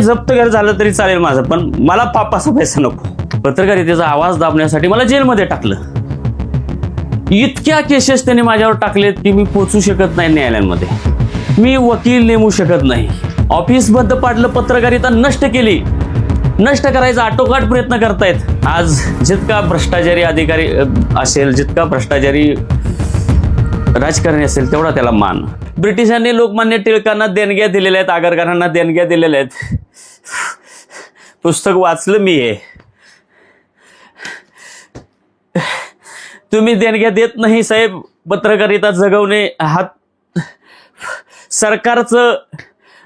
जप्त घर झालं तरी चालेल माझं, पण मला पापाचा पैसा नको. पत्रकारितेचा आवाज दाबण्यासाठी मला जेलमध्ये टाकलं. इतक्या केसेस त्यांनी माझ्यावर टाकलेत की मी पोहोचू शकत नाही न्यायालयांमध्ये. मी वकील नेमू शकत नाही. ऑफिस बंद पाडलं, पत्रकारिता नष्ट केली. नष्ट करायचा आटोकाट प्रयत्न करतायत. आज जितका भ्रष्टाचारी अधिकारी असेल, जितका भ्रष्टाचारी राजकारणी असेल, तेवढा त्याला मान. ब्रिटिशांनी लोकमान्य टिळकांना देणग्या दिलेल्या आहेत, आगरकरांना देणग्या दिलेल्या आहेत. पुस्तक वाचलं मी हे. तुम्ही देणग्या देत नाही साहेब. पत्रकारिता जगवणे हा सरकारचं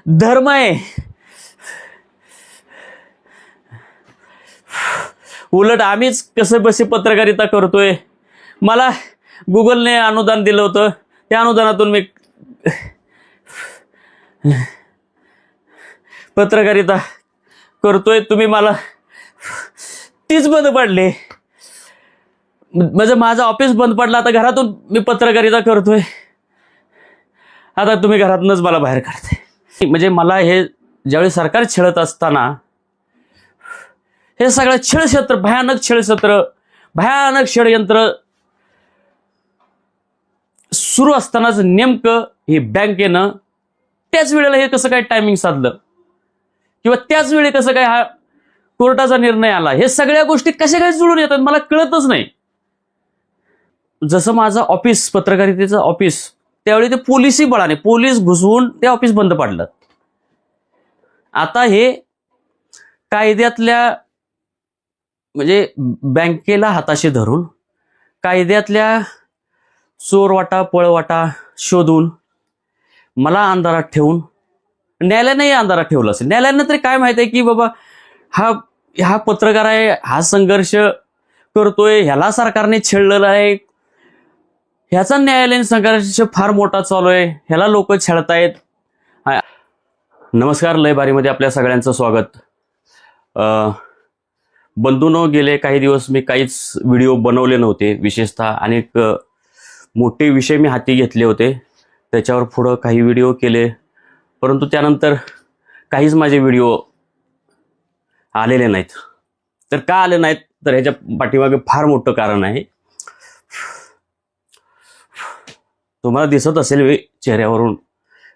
धर्म आहे. उलट आम्हीच कसं बसे पत्रकारिता करतोय. मला गुगलने अनुदान दिलं होतं, त्या अनुदानातून मी पत्रकारिता करतोय. तुम्ही मला तीच बंद पडले. म्हणजे माझं ऑफिस बंद पडलं, आता घरातून मी पत्रकारिता करतोय. आता तुम्ही घरातूनच मला बाहेर काढताय. म्हणजे मला हे ज्यावेळी सरकार छळत असताना हे सगळं छळक्षेत्र, भयानक छळक्षेत्र, भयानक षडयंत्र सुरू असतानाच नेमकं हे बँकेनं त्याच वेळेला हे कसं काय टायमिंग साधलं, किंवा त्याच वेळी कसं काय हा कोर्टाचा निर्णय आला, हे सगळ्या गोष्टी कशा काय जुळून येतात मला कळतच नाही. जसं माझं ऑफिस, पत्रकारितेचं ऑफिस, त्यावेळी ते पोलिसी बळाने, पोलीस घुसवून ते ऑफिस बंद पाडलं. आता हे कायद्यातल्या, म्हणजे बँकेला हाताशी धरून कायद्यातल्या चोरवाटा पळवाटा शोधून मला अंधारात ठेवून, न्यायालयानंही अंधारात ठेवलं असेल. न्यायालयानं तरी काय माहित आहे की बाबा हा पत्रकार आहे, हा संघर्ष करतोय, ह्याला सरकारने छेडलेलं आहे, ह्याचा न्यायालयीन संघर्ष फार मोठा चालू आहे, ह्याला लोक छेडतायत. नमस्कार, लय बारीमध्ये आपल्या सगळ्यांचं स्वागत. बंधूंनो, गेले काही दिवस मी काहीच व्हिडिओ बनवले नव्हते. विशेषतः अनेक मोठे विषय मी हाती घेतले होते, त्याच्यावर पुढं काही व्हिडिओ केले, परंतु त्यानंतर काहीच माझे व्हिडिओ आलेले नाहीत. तर का आले नाहीत, तर ह्याच्या पाठीमागे फार मोठं कारण आहे. तुम्हाला दिसत असेल चेहऱ्यावरून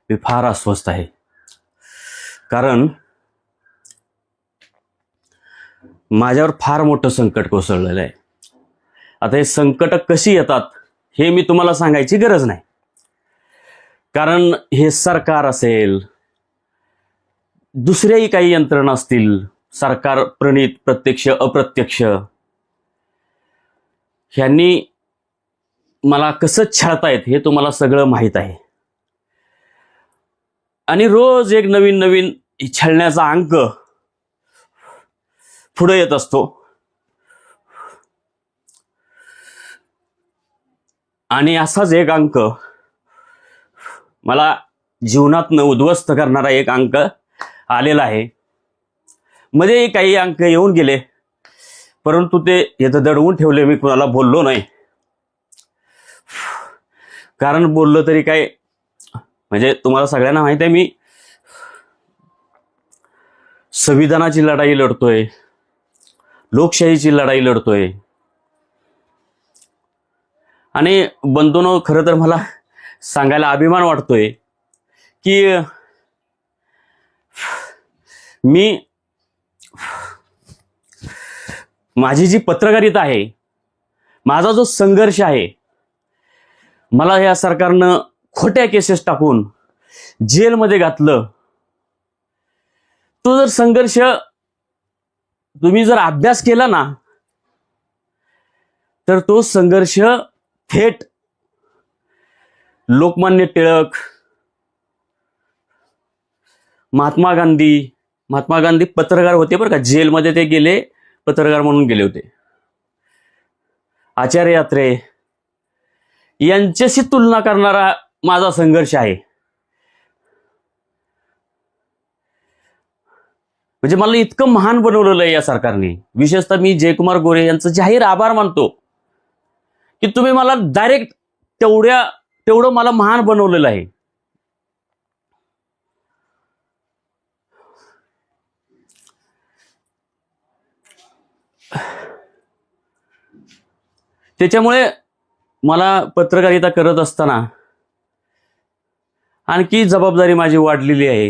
मी फार अस्वस्थ आहे. कारण माझ्यावर फार मोठं संकट कोसळलेलं आहे. आता हे संकट कशी येतात हे मी तुम्हाला सांगायची गरज नाही, कारण हे सरकार असेल, दुसऱ्याही काही यंत्रणा असतील, सरकार प्रणित प्रत्यक्ष अप्रत्यक्ष, ह्यांनी मला कसं छळतायत हे तुम्हाला सगळं माहीत आहे. आणि रोज एक नवीन नवीन छळण्याचा अंक पुढे येत असतो. आणि असाच एक अंक मला जीवनातनं उद्ध्वस्त करणारा एक अंक आलेला आहे. मध्ये काही अंक येऊन गेले, परंतु ते येतं दडवून ठेवले. मी कुणाला बोललो नाही, कारण बोललो तरी काय, म्हणजे तुम्हाला सगळ्यांना माहित आहे मी संविधानाची लढाई लढतोय, लोकशाहीची लढाई लढतोय. आणि बंधूंनो, खरं तर मला सांगायला अभिमान वाटतोय की मी, माझी जी पत्रकारिता आहे, माझा जो संघर्ष आहे, मला या सरकारनं खोट्या केसेस टाकून जेलमध्ये घातलं. तो जर संघर्ष तुम्ही जर अभ्यास केला ना, तर तो संघर्ष थेट लोकमान्य टिळक, महात्मा गांधी पत्रकार होते बरं का, जेलमध्ये ते गेले, पत्रकार म्हणून गेले होते. आचार्य यात्रे यांच्याशी तुलना करणारा माझा संघर्ष आहे. म्हणजे मला इतकं महान बनवलेलं आहे या सरकारने. विशेषतः मी जयकुमार गोरे यांचं जाहीर आभार मानतो की तुम्ही मला डायरेक्ट तेवढं मला महान बनवलेलं आहे. त्याच्यामुळे मला पत्रकारिता करत असताना आणखी जबाबदारी माझी वाढलेली आहे.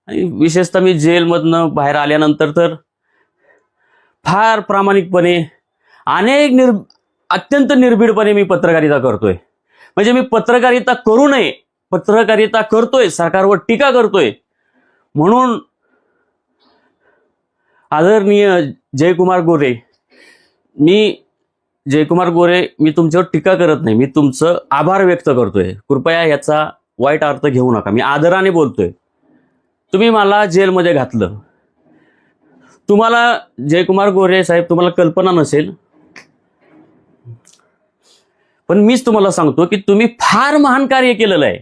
आणि विशेषतः मी जेलमधनं बाहेर आल्यानंतर तर फार प्रामाणिकपणे अत्यंत निर्भीडपणे मी पत्रकारिता करतोय. म्हणजे मी पत्रकारिता करू नये, पत्रकारिता करतोय, सरकारवर टीका करतोय म्हणून आदरणीय जयकुमार गोरे, मी तुमच्यावर टीका करत नाही, मी तुमचं आभार व्यक्त करतोय. कृपया याचा वाईट अर्थ घेऊ नका. मी आदराने बोलतोय. तुम्ही मला जेलमध्ये घातलं. तुम्हाला जयकुमार गोरे साहेब, तुम्हाला कल्पना नसेल, पण मीच तुम्हाला सांगतो की तुम्ही फार महान कार्य केलेलं आहे.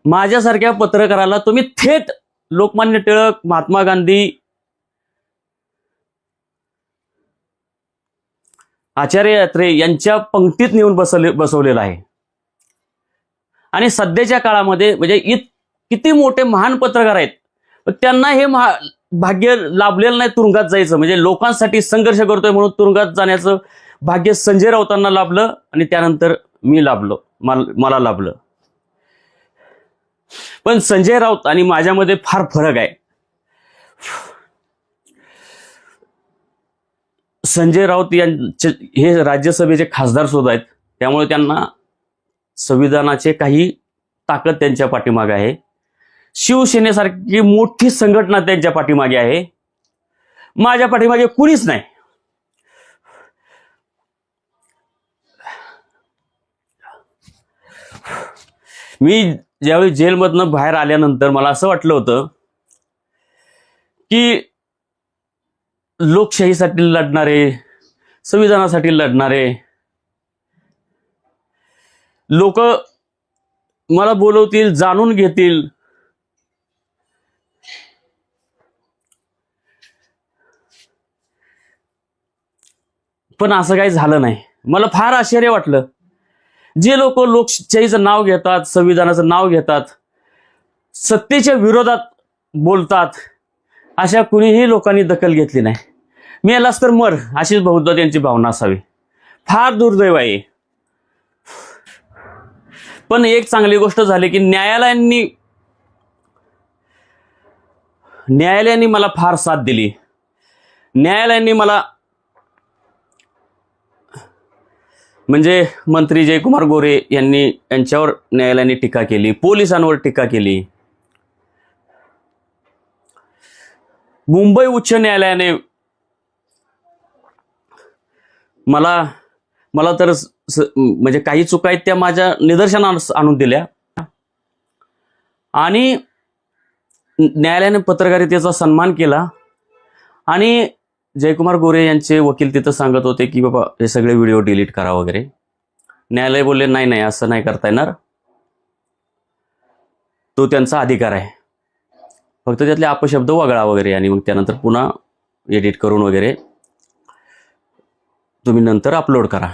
माझ्यासारख्या पत्रकाराला तुम्ही थेट लोकमान्य टिळक, महात्मा गांधी, आचार्य अत्रे यांच्या पंक्तीत नेऊन बसवलेलं आहे. आणि सध्याच्या काळामध्ये म्हणजे किती मोठे महान पत्रकार आहेत, पण त्यांना हे भाग्य लाभलेलं नाही तुरुंगात जायचं. म्हणजे लोकांसाठी संघर्ष करतोय म्हणून तुरुंगात जाण्याचं भाग्य संजय राऊतांना लाभलं आणि त्यानंतर मी लाभलो, मला लाभलं. पण संजय राऊत आणि माझ्यामध्ये फार फरक आहे. संजय राऊत यांचे हे राज्यसभेचे खासदार सुद्धा आहेत, त्यामुळे त्यांना संविधानाचे काही ताकद त्यांच्या पाठीमागे आहे. शिवसेनेसारखी मोठी संघटना त्यांच्या पाठीमागे आहे. माझ्या पाठीमागे कुणीच नाही. मी ज्यावेळी जेलमधनं बाहेर आल्यानंतर मला असं वाटलं होतं की लोकशाहीसाठी लढणारे, संविधानासाठी लढणारे लोक मला बोलवतील, जाणून घेतील. पण असं काही झालं नाही. मला फार आश्चर्य वाटलं. जे लोक लोकशाहीचं नाव घेतात, संविधानाचं नाव घेतात, सत्तेच्या विरोधात बोलतात, अशा कुणीही लोकांनी दखल घेतली नाही. मेलास तर मर, अशीच बहुधा त्यांची भावना असावी. फार दुर्दैव आहे. पण एक चांगली गोष्ट झाली की न्यायालयाने मला फार साथ दिली. न्यायालयाने मला म्हणजे मंत्री जयकुमार गोरे यांच्यावर न्यायालयाने टीका केली, पोलिसांवर टीका केली. मुंबई उच्च न्यायालयाने मला तर म्हणजे काही चुका आहेत त्या माझ्या निदर्शनास आणून दिल्या. आणि न्यायालयाने पत्रकारितेचा सन्मान केला. आणि जयकुमार गोरे यांचे वकील तिथं सांगत होते की बाबा हे सगळे व्हिडिओ डिलीट करा वगैरे. न्यायालय बोलले नाही असं नाही करता येणार, तो त्यांचा अधिकार आहे, फक्त त्यातले अपशब्द वगळा वगैरे, आणि मग त्यानंतर पुन्हा एडिट करून वगैरे तुम्ही नंतर अपलोड करा.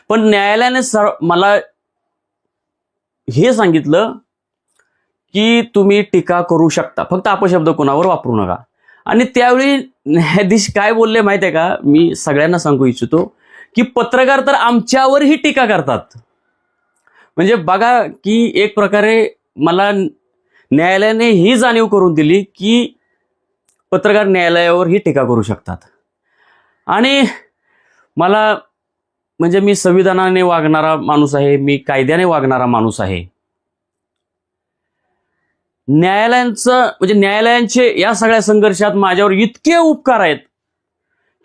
पण न्यायालयाने मला हे सांगितलं की तुम्ही टीका करू शकता, फक्त अपशब्द कोणावर वापरू नका. आणि त्यावेळी न्यायाधीश काय बोलले माहिती आहे का? मी सगळ्यांना सांगू इच्छितो की पत्रकार तर आमच्यावरही टीका करतात. म्हणजे बघा की एक प्रकारे मला न्यायालयाने ही जाणीव करून दिली की पत्रकार न्यायालयावरही टीका करू शकतात. आणि मला म्हणजे मी संविधानाने वागणारा माणूस आहे, मी कायद्याने वागणारा माणूस आहे. न्यायालयांचे या सगळ्या संघर्षात माझ्यावर इतके उपकार आहेत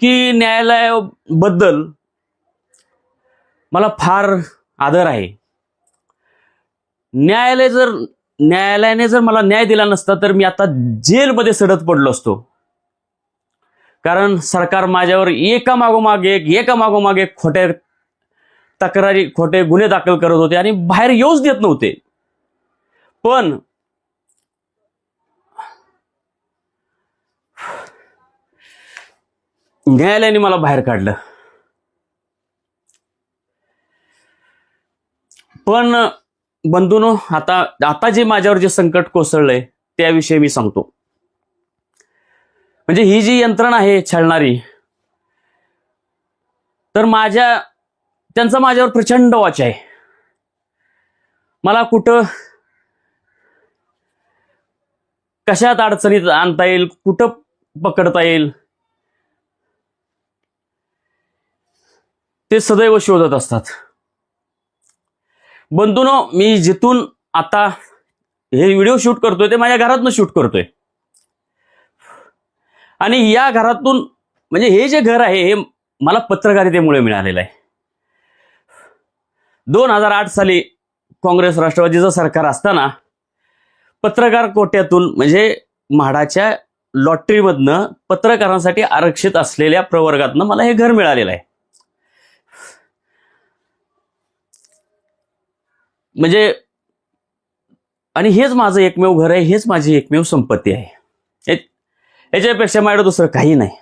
की न्यायालयाबद्दल मला फार आदर आहे. न्यायालयाने जर मला न्याय दिला नसता तर मी आता जेलमध्ये सडत पडलो असतो. कारण सरकार माझ्यावर एकामागोमाग एक खोटे तक्रारी, खोटे गुन्हे दाखल करत होते आणि बाहेर येऊच देत नव्हते. पण न्यायालयाने मला बाहेर काढलं. पण बंधूनो, आता जे माझ्यावर जे संकट कोसळलंय त्याविषयी मी सांगतो. म्हणजे ही जी यंत्रणा आहे छळणारी, तर त्यांचा माझ्यावर प्रचंड वॉच आहे. मला कुठं कशात अडचणीत आणता येईल, कुठं पकडता येईल, ते सदैव शोधत असतात. बंधूनो, मी जिथून आता हे व्हिडिओ शूट करतोय ते माझ्या घरातून शूट करतोय. आणि या घरातून म्हणजे हे जे घर आहे हे मला पत्रकारितेमुळे मिळालेलं आहे. 2008 साली काँग्रेस राष्ट्रवादीचं सरकार असताना पत्रकार कोट्यातून म्हणजे म्हाडाच्या लॉटरीमधनं पत्रकारांसाठी आरक्षित असलेल्या प्रवर्गातनं मला हे घर मिळालेलं आहे. म्हणजे आणि हेच माझं एकमेव घर आहे, हेच माझी एकमेव संपत्ती आहे. याच्यापेक्षा माझ्याकडे दुसरं काही नाही.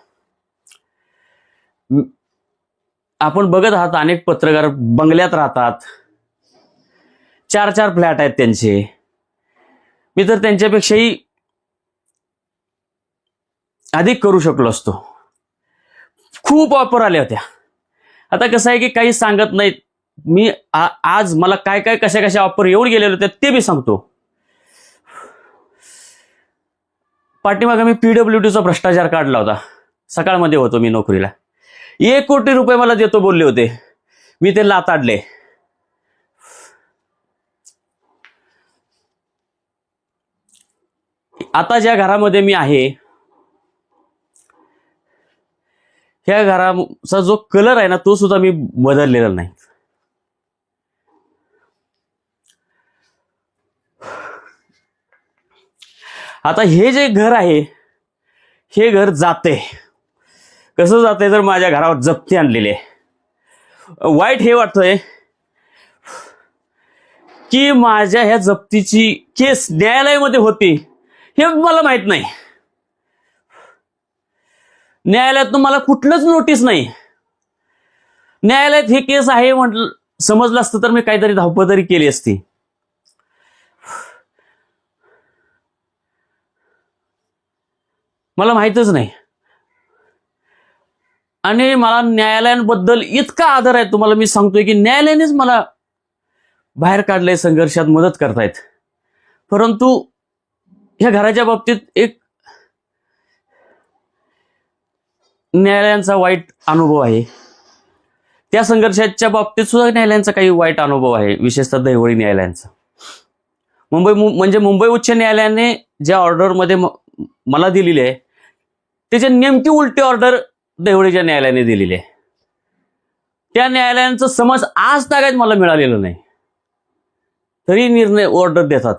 आपण बघत आहात अनेक पत्रकार बंगल्यात राहतात, 4-4 फ्लॅट आहेत त्यांचे. मी तर त्यांच्यापेक्षाही अधिक करू शकलो असतो. खूप ऑफर आल्या होत्या. आता कसं आहे की काही सांगत नाहीत. मी आज मला काय काय कशा कशा ऑफर येऊन गेलेले होते ते मी सांगतो. पाठीमागे मी PWDचा भ्रष्टाचार काढला होता. सकाळमध्ये होतो मी नोकरीला. 1 कोटी रुपये मला देतो बोलले होते, मी ते लाताडले. आता ज्या घरामध्ये मी आहे ह्या घराचा जो कलर आहे ना तो सुद्धा मी बदललेला नाही. आता हे जे घर आहे हे घर जाते. कसं जाते तर माझ्या घरावर जप्ती आणलेली आहे. वाईट हे वाटतंय की माझ्या ह्या जप्तीची केस न्यायालयामध्ये होती हे मला माहित नाही. न्यायालयातून मला कुठलंच नोटीस नाही. न्यायालयात हे केस आहे म्हटलं समजलं असतं तर मी काहीतरी धावपळ तरी केली असती. मला माहितच नाही. आणि मला न्यायालयांबद्दल इतका आदर आहे, तुम्हाला मी सांगतोय की न्यायालयानेच मला बाहेर काढलंय, संघर्षात मदत करतायत. परंतु ह्या घराच्या बाबतीत एक न्यायालयांचा वाईट अनुभव आहे. त्या संघर्षाच्या बाबतीत सुद्धा न्यायालयांचा काही वाईट अनुभव आहे, विशेषतः दहिवडी न्यायालयांचा. मुंबई उच्च न्यायालयाने ज्या ऑर्डरमध्ये मला दिलेली आहे त्याची नेमकी उलटी ऑर्डर दहिवडीच्या न्यायालयाने दिलेली आहे. त्या न्यायालयांचा समज आज तागायत मला मिळालेलं नाही, तरी निर्णय ऑर्डर देतात.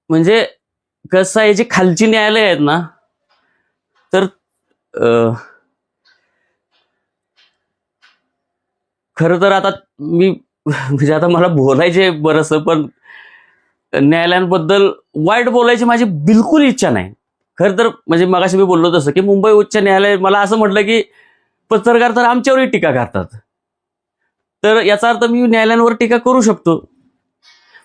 म्हणजे कसं आहे, जी खालची न्यायालय आहेत ना तर खरं तर आता मी म्हणजे आता मला बोलायचे बरंच, पण न्यायालयांबद्दल वाईट बोलायची माझी बिलकुल इच्छा नाही. खरं तर म्हणजे मगाशी मी बोललो तसं की मुंबई उच्च न्यायालय मला असं म्हटलं की पत्रकार तर आमच्यावरही टीका करतात, तर याचा अर्थ मी न्यायालयांवर टीका करू शकतो.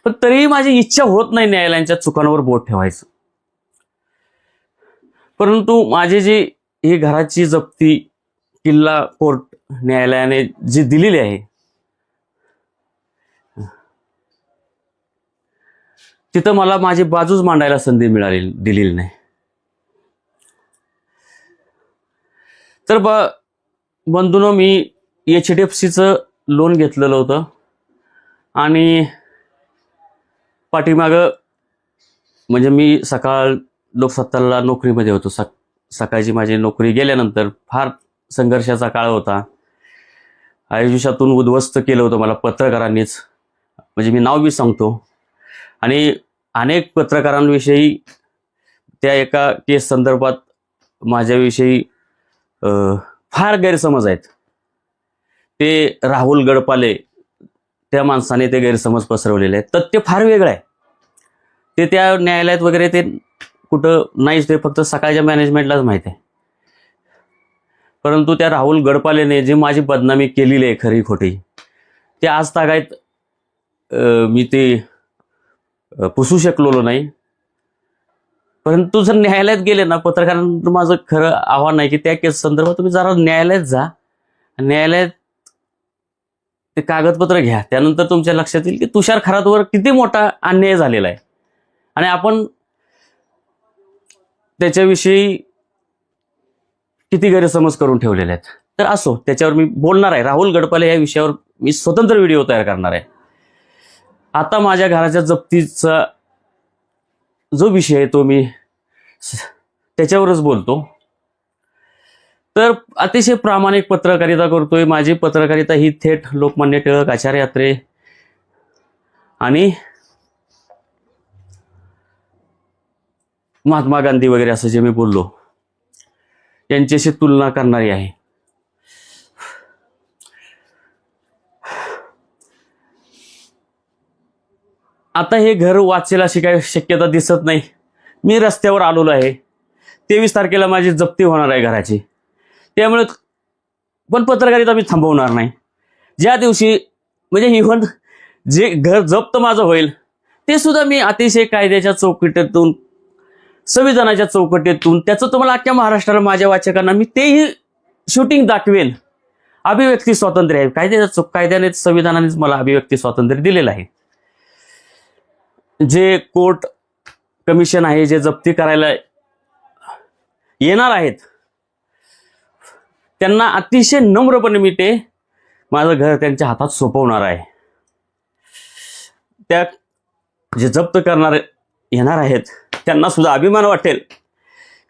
पण तरीही माझी इच्छा होत नाही न्यायालयांच्या चुकांवर बोट ठेवायचं. परंतु माझी जी ही घराची जप्ती किल्ला कोर्ट न्यायालयाने जी दिलेली आहे तिथं मला माझी बाजूच मांडायला संधी दिलेली नाही. तर बंधूनो, मी HDFCचं लोन घेतलेलं होतं आणि पाठीमागं म्हणजे मी सकाळ लोकसत्ताला नोकरीमध्ये होतो. सकाळची माझी नोकरी गेल्यानंतर फार संघर्षाचा काळ होता. आयुष्यातून उद्ध्वस्त केलं होतं मला पत्रकारांनीच. म्हणजे मी नाव बी सांगतो. आणि अनेक पत्रकारांविषयी त्या एका केस संदर्भात माझ्याविषयी फार गैरसमज आहेत. ते राहुल गडपाले त्या माणसाने ते गैरसमज पसरवलेले आहेत. तथ्य फार वेगळं आहे. ते त्या न्यायालयात वगैरे ते कुठं नाहीच, ते फक्त सकाळच्या मॅनेजमेंटलाच माहिती आहे. परंतु त्या राहुल गडपालेने जी माझी बदनामी केलेली आहे खरी खोटी, ते आज तागायत मी ते पुसू शकलो नाही. परंतु जर न्यायालयात गेले ना, पत्रकारांना माझं खरं आव्हान आहे की त्या केस संदर्भात तुम्ही जरा न्यायालयात जा. न्यायालयात ते कागदपत्र घ्या. त्यानंतर तुमच्या लक्षात येईल की तुषार खरातवर किती मोठा अन्याय झालेला आहे आणि आपण त्याच्याविषयी किती गैरसमज करून ठेवलेले आहेत. तर असो, त्याच्यावर मी बोलणार आहे. राहुल गडपाले या विषयावर मी स्वतंत्र व्हिडिओ तयार करणार आहे. आता माझ्या घराच्या जप्तीचा जो विषय आहे तो मी त्याच्यावरच बोलतो. तर अतिशय प्रामाणिक पत्रकारिता करतोय. माझी पत्रकारिता ही थेट लोकमान्य टिळक, आचार्य यात्रे आणि महात्मा गांधी वगैरे असं जे मी बोललो यांच्याशी तुलना करणारी आहे. आता हे घर वाचेल अशी काही शक्यता दिसत नाही. मी रस्त्यावर आलेलो आहे. 23 तारखेला माझी जप्ती होणार आहे घराची. त्यामुळे पण पत्रकारिता मी थांबवणार नाही. ज्या दिवशी म्हणजे इव्हन जे घर जप्त माझं होईल ते सुद्धा मी अतिशय कायद्याच्या चौकटीतून, संविधानाच्या चौकटीतून, त्याचं तुम्हाला अख्ख्या महाराष्ट्राला, माझ्या वाचकांना मी तेही शूटिंग दाखवेन. अभिव्यक्ती स्वातंत्र्य आहे. कायद्याने, संविधानानेच मला अभिव्यक्ती स्वातंत्र्य दिलेलं आहे. जे कोर्ट कमिशन आहे, जे जप्ती करायला येणार आहेत त्यांना अतिशय नम्रपणे मी ते माझं घर त्यांच्या हातात सोपवणार आहे. त्या जे जप्त करणारे येणार आहेत त्यांना सुद्धा अभिमान वाटेल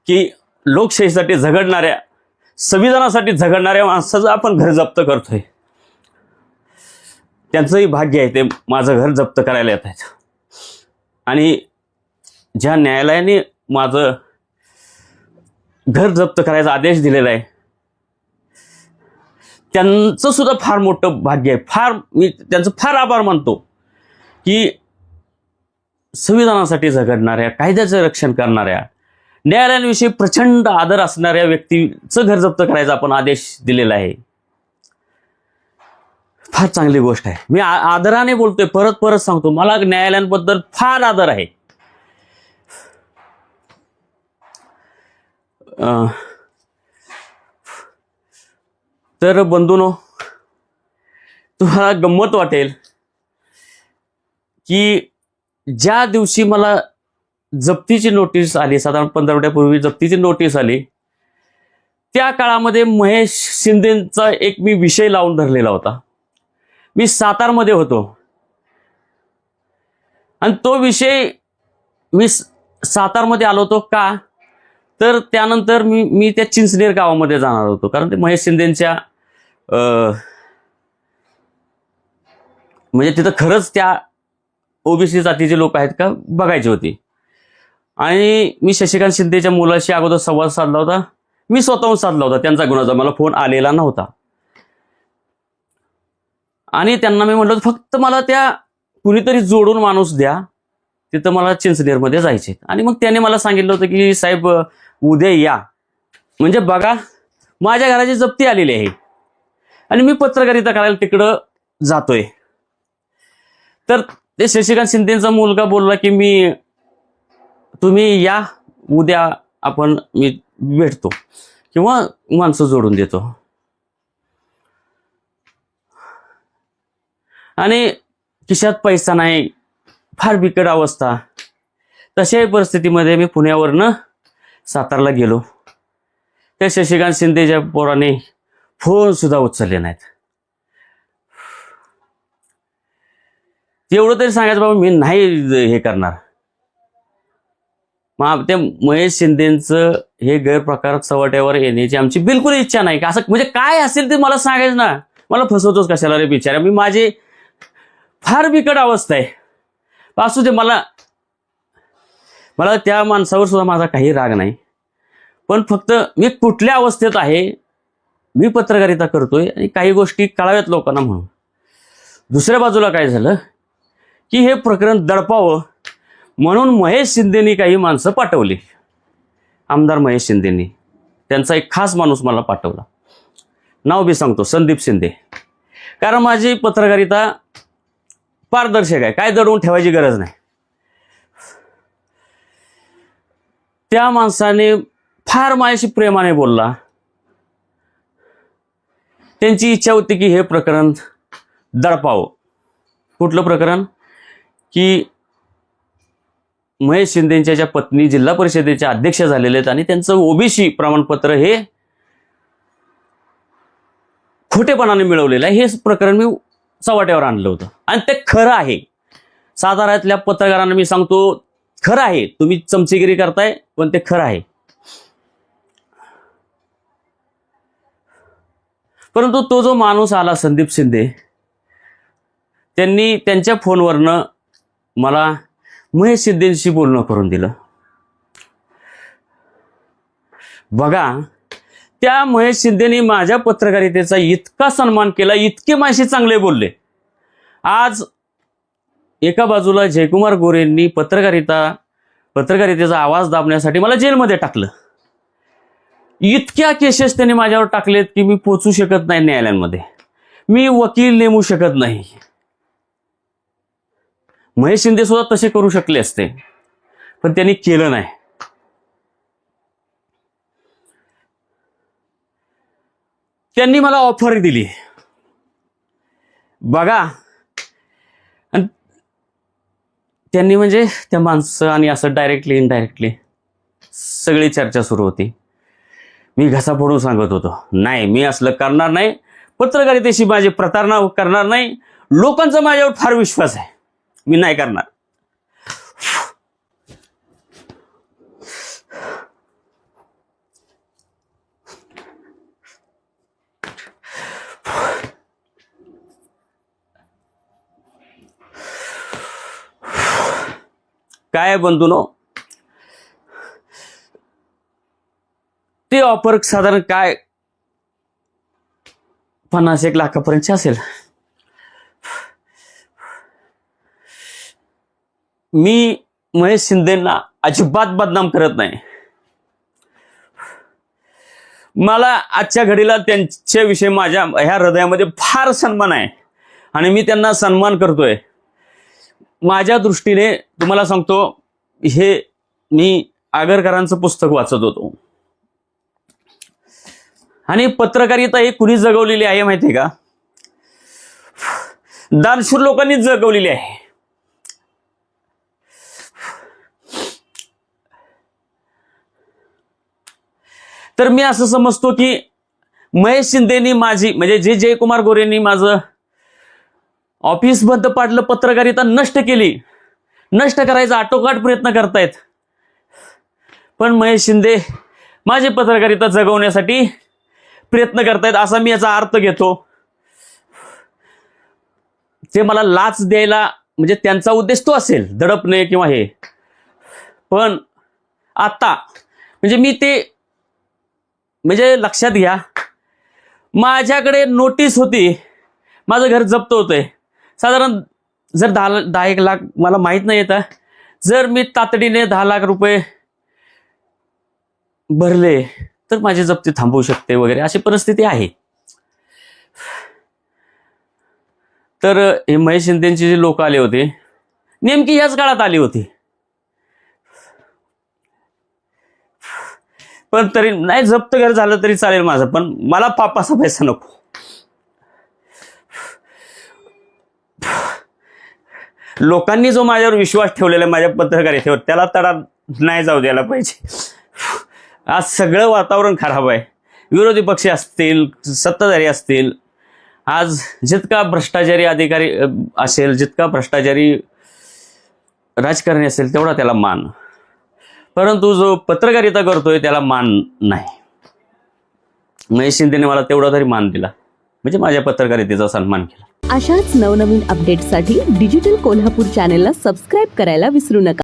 की लोकशाहीसाठी झगडणाऱ्या, संविधानासाठी झगडणाऱ्या माणसाचं आपण घर जप्त करतोय. त्यांचंही भाग्य आहे, ते माझं घर जप्त करायला येत आहेत. आणि ज्या न्यायालयाने माझं घर जप्त करायचा आदेश दिलेला आहे त्यांचं सुद्धा फार मोठं भाग्य आहे. मी त्यांचं फार आभार मानतो की संविधानासाठी झगडणाऱ्या, कायद्याचं रक्षण करणाऱ्या, न्यायालयांविषयी प्रचंड आदर असणाऱ्या व्यक्तीचं घर जप्त करायचा आपण आदेश दिलेला आहे. फार चांगली गोष्ट आहे. मी आदराने बोलतोय, परत परत सांगतो, मला न्यायालयांबद्दल फार आदर आहे. तर बंधूनो, तुम्हाला गंमत वाटेल की ज्या दिवशी मला जप्तीची नोटीस आली, साधारण 15 मिनिटापूर्वी जप्तीची नोटीस आली, त्या काळामध्ये महेश शिंदेचा एक मी विषय लावून धरलेला होता. मी सातारमध्ये होतो आणि तो विषय मी सातारमध्ये आलो होतो का, तर त्यानंतर मी त्या चिंचनेर गावामध्ये जाणार होतो, कारण ते महेश शिंदेच्या म्हणजे तिथं खरंच त्या ओबीसी जातीचे लोक आहेत का बघायचे होते. आणि मी शशिकांत शिंदेच्या मुलाशी अगोदर संवाद साधला होता. मी स्वतःहून साधला होता, त्यांचा गुन्हा मला फोन आलेला नव्हता. आणि त्यांना मी म्हटलं फक्त मला त्या कुणीतरी जोडून माणूस द्या, तिथं मला चिंचनेरमध्ये जायचे. आणि मग त्याने मला सांगितलं होतं की साहेब उद्या या. म्हणजे बघा, माझ्या घराची जप्ती आलेली आहे आणि मी पत्रकारिता करायला तिकडं जातोय. तर ते शशिकांत शिंदेचा मुलगा बोलला की तुम्ही या उद्या, मी भेटतो किंवा माणसं जोडून देतो. आणि खिशात पैसा नाही, फार बिकट अवस्था. तशाही परिस्थितीमध्ये मी पुण्यावरनं सातारला गेलो. त्या शशिकांत शिंदेच्या पोराने फोन सुद्धा उचलले नाहीत. एवढं तरी सांगायचं बाबा मी नाही हे करणार. मग त्या महेश शिंदेचं हे गैरप्रकार चव्हाट्यावर येण्याची आमची बिलकुल इच्छा नाही. असं म्हणजे काय असेल ते मला सांगायचं ना, मला फसवतोच कशाला रे बिचारा. माझी फार बिकट अवस्था आहे. असू दे, मला त्या माणसावर सुद्धा माझा काही राग नाही. पण फक्त मी कुठल्या अवस्थेत आहे, मी पत्रकारिता करतोय आणि काही गोष्टी कळाव्यात लोकांना म्हणून. दुसऱ्या बाजूला काय झालं की हे प्रकरण दडपावं म्हणून महेश शिंदेनी काही माणसं पाठवली. आमदार महेश शिंदेनी त्यांचा एक खास माणूस मला पाठवला. नाव बी सांगतो, संदीप शिंदे. कारण माझी पत्रकारिता पारदर्शक आहे, काय दडवून ठेवायची गरज नाही. त्या माणसाने फार माझ्याशी प्रेमाने बोलला. त्यांची इच्छा होती की हे प्रकरण दडपावं. कुठलं प्रकरण? की महेश शिंदेच्या ज्या पत्नी जिल्हा परिषदेच्या अध्यक्ष झालेले आहेत आणि त्यांचं ओबीसी प्रमाणपत्र हे खोटेपणाने मिळवलेलं आहे, हे प्रकरण मी चव्हाट्यावर आणलं होतं. आणि ते खरं आहे. साताऱ्यातल्या पत्रकारांना मी सांगतो, खरं आहे. तुम्ही चमचेगिरी करताय, पण ते खरं आहे. परंतु तो जो माणूस आला, संदीप शिंदे, त्यांनी त्यांच्या फोनवरनं मला महेश शिंदेशी बोलणं करून दिलं. बघा, त्या महेश शिंदेनी माझ्या पत्रकारितेचा इतका सन्मान केला, इतके माझ्याशी चांगले बोलले. आज एका बाजूला जयकुमार गोरेंनी पत्रकारितेचा आवाज दाबण्यासाठी मला जेलमध्ये टाकलं. इतक्या केसेस त्यांनी माझ्यावर टाकलेत की मी पोचू शकत नाही न्यायालयांमध्ये. मी वकील नेमू शकत नाही. महेश शिंदे सुद्धा तसे करू शकले असते, पण त्यांनी केलं नाही. त्यांनी मला ऑफर दिली. बघा, त्यांनी म्हणजे त्या माणसं आणि असं डायरेक्टली इनडायरेक्टली सगळी चर्चा सुरू होती. मी घसा फोडून सांगत होतो, नाही मी असलं करणार नाही, पत्रकारितेशी माझी प्रतारणा करणार नाही. लोकांचा माझ्यावर फार विश्वास आहे, मी नाही करणार. काय बंधूनो, ते ऑफर साधारण काय 50-1 लाखापर्यंत असेल. मी महेश शिंदेंना अजिबात बदनाम करत नाही. मला आजच्या घडीला त्यांच्याविषयी माझ्या ह्या हृदयामध्ये फार सन्मान आहे आणि मी त्यांना सन्मान करतोय. माझ्या दृष्टीने तुम्हाला सांगतो, हे मी आगरकरांचं पुस्तक वाचत होतो आणि पत्रकारिता ही कुणी जगवलेली आहे माहिती आहे का? दानशूर लोकांनीच जगवलेली आहे. तर मी असं समजतो की महेश शिंदेनी माझी म्हणजे जे जयकुमार गोरेंनी माझं ऑफिस बंद पाडलं, पत्रकारिता नष्ट केली, नष्ट करायचा आटोकाट प्रयत्न करतायत. पण महेश शिंदे माझी पत्रकारिता जगवण्यासाठी प्रयत्न करतायत असा मी याचा अर्थ घेतो. ते मला लाच द्यायला म्हणजे त्यांचा उद्देश तो असेल, दडपणे किंवा हे. पण आता म्हणजे मी ते म्हणजे लक्षात घ्या, माझ्याकडे नोटीस होती, माझं घर जप्त होतंय. साधारण जर 10-1 लाख मला माहित नाही येतं, जर मी तातडीने 10 लाख रुपये भरले तर माझी जप्ती थांबवू शकते वगैरे अशी परिस्थिती आहे. तर हे महेश शिंदेची जे लोक आले होते नेमकी याच काळात आली होती. पण तरी नाही, जप्त घर झालं तरी चालेल माझं, पण मला पापाचा पैसा नको. लोकांनी जो माझ्यावर विश्वास ठेवलेला आहे माझ्या पत्रकारितेवर, त्याला तडा नाही जाऊ द्यायला पाहिजे. आज सगळं वातावरण खराब आहे. विरोधी पक्ष असतील, सत्ताधारी असतील, आज जितका भ्रष्टाचारी अधिकारी असेल, जितका भ्रष्टाचारी राजकारणी असेल तेवढा त्याला मान, परंतु जो पत्रकारिता करतोय त्याला मान नाही. महेश शिंदेने मला तेवढा तरी मान दिला, म्हणजे माझ्या पत्रकारितेचा सन्मान केला. अशाच नवनवीन अपडेटसाठी डिजिटल कोल्हापूर चॅनेलला सबस्क्राईब करायला विसरू नका.